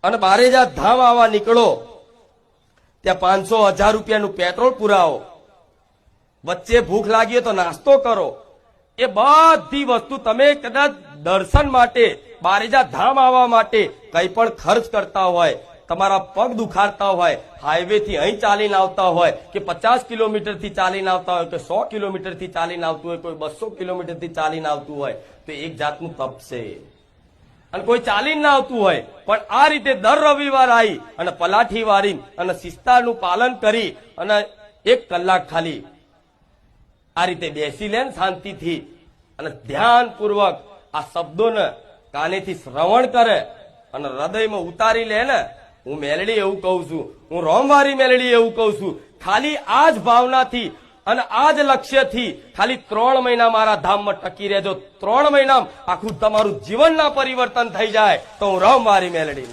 અને બારેજા ધામ આવવા નીકળો, ત્યાં 500-1000 રૂપિયાનું પેટ્રોલ પુરાવો, વચ્ચે ભૂખ લાગી હોય તો નાસ્તો કરો. એ બધી વસ્તુ તમે કદાચ દર્શન માટે, બારેજા ધામ આવવા માટે કંઈ પણ ખર્ચ કરતા હોય, તમારા પગ દુખાડતા હોય, હાઈવે થી અહીં ચાલીને આવતા હોય કે 50 કિલોમીટર થી ચાલીને આવતા હોય કે 100 કિલોમીટર થી ચાલીને આવતું હોય, કોઈ 200 કિલોમીટર થી ચાલીને આવતું હોય, તો એક જાતનું તપ છે. અને કોઈ ચાલીને ના આવતું હોય પણ આ રીતે દર રવિવાર આવી અને પલાઠી વારી અને શિસ્તાનું પાલન કરી અને 1 કલાક ખાલી આ રીતે બેસી લે ને શાંતિથી અને ધ્યાનપૂર્વક આ શબ્દોને કાનેથી શ્રવણ કરે અને હૃદયમાં ઉતારી લે ને, હું મેલડી એવું કહું છું, હું રોમવારી મેલડી એવું કહું છું, ખાલી આ જ ભાવનાથી અને આ જ લક્ષ્યથી ખાલી 3 મહિના મારા ધામમાં ટકી રહેજો. 3 મહિનામાં આખું તમારું જીવનના પરિવર્તન થઈ જાય તો હું રોમવારી મેલડી